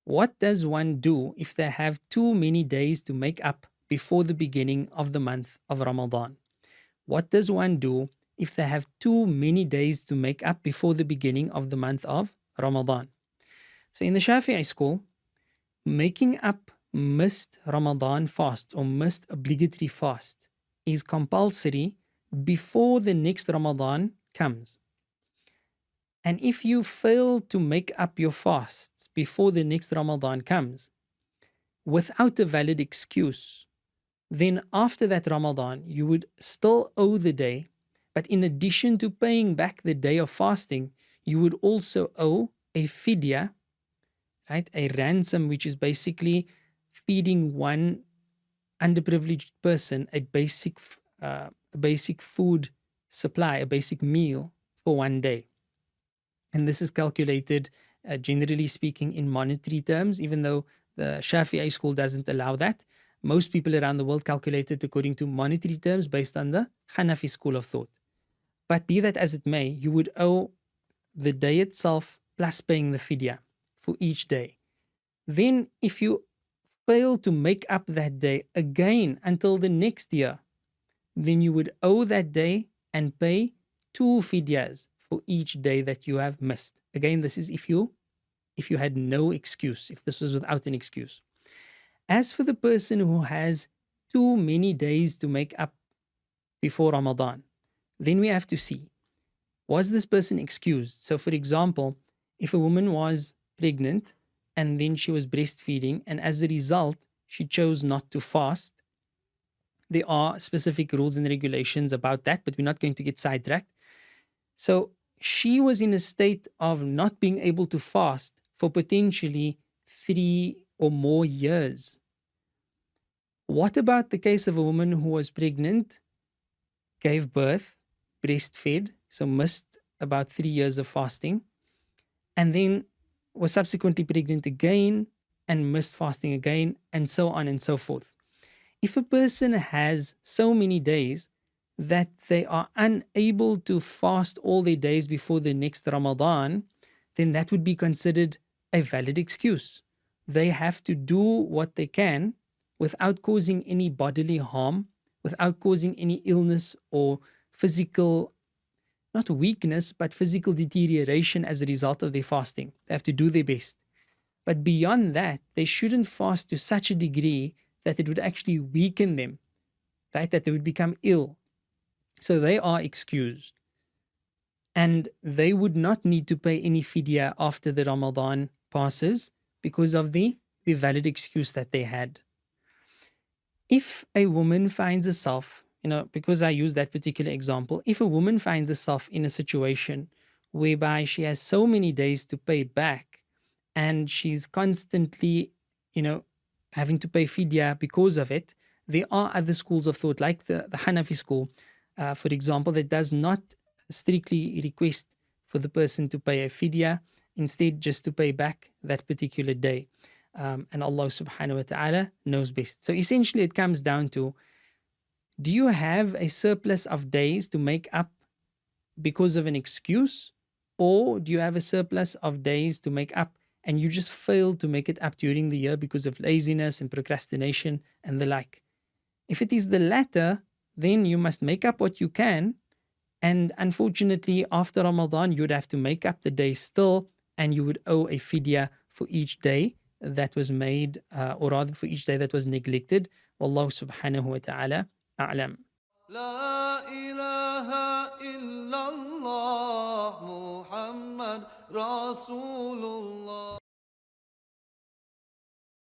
What does one do if they have too many days to make up before the beginning of the month of Ramadan? What does one do if they have too many days to make up before the beginning of the month of Ramadan? So in the Shafi'i school, making up missed Ramadan fasts or missed obligatory fasts is compulsory before the next Ramadan comes. And if you fail to make up your fasts before the next Ramadan comes without a valid excuse, then after that Ramadan, you would still owe the day. But in addition to paying back the day of fasting, you would also owe a fidya, right? A ransom, which is basically feeding one underprivileged person a basic food supply, a basic meal for one day. And this is calculated, generally speaking, in monetary terms, even though the Shafi'i school doesn't allow that. Most people around the world calculate it according to monetary terms based on the Hanafi school of thought. But be that as it may, you would owe the day itself plus paying the fidya for each day. Then, if you fail to make up that day again until the next year, then you would owe that day and pay two fidyas for each day that you have missed. Again, this is if you had no excuse, if this was without an excuse. As for the person who has too many days to make up before Ramadan, then we have to see, was this person excused? So, for example, if a woman was pregnant and then she was breastfeeding, and as a result, she chose not to fast, there are specific rules and regulations about that, but we're not going to get sidetracked. So, she was in a state of not being able to fast for potentially 3 or more years. What about the case of a woman who was pregnant, gave birth, breastfed, so missed about 3 years of fasting, and then was subsequently pregnant again and missed fasting again, and so on and so forth? If a person has so many days that they are unable to fast all their days before the next Ramadan, then that would be considered a valid excuse. They have to do what they can without causing any bodily harm, without causing any illness or physical, not weakness, but physical deterioration as a result of their fasting. They have to do their best. But beyond that, they shouldn't fast to such a degree that it would actually weaken them, right? That they would become ill. So they are excused. And they would not need to pay any fidya after the Ramadan passes because of the valid excuse that they had. If a woman finds herself, because I use that particular example, if a woman finds herself in a situation whereby she has so many days to pay back and she's constantly, having to pay fidya because of it, there are other schools of thought, like the Hanafi school, for example, that does not strictly request for the person to pay a fidya, instead just to pay back that particular day. And Allah subhanahu wa ta'ala knows best. So essentially it comes down to, do you have a surplus of days to make up because of an excuse? Or do you have a surplus of days to make up and you just failed to make it up during the year because of laziness and procrastination and the like? If it is the latter, then you must make up what you can. And unfortunately, after Ramadan, you would have to make up the day still, and you would owe a fidya for each day that was made, or rather for each day that was neglected. Wallahu subhanahu wa ta'ala a'lam. لا إله إلا الله محمد رسول الله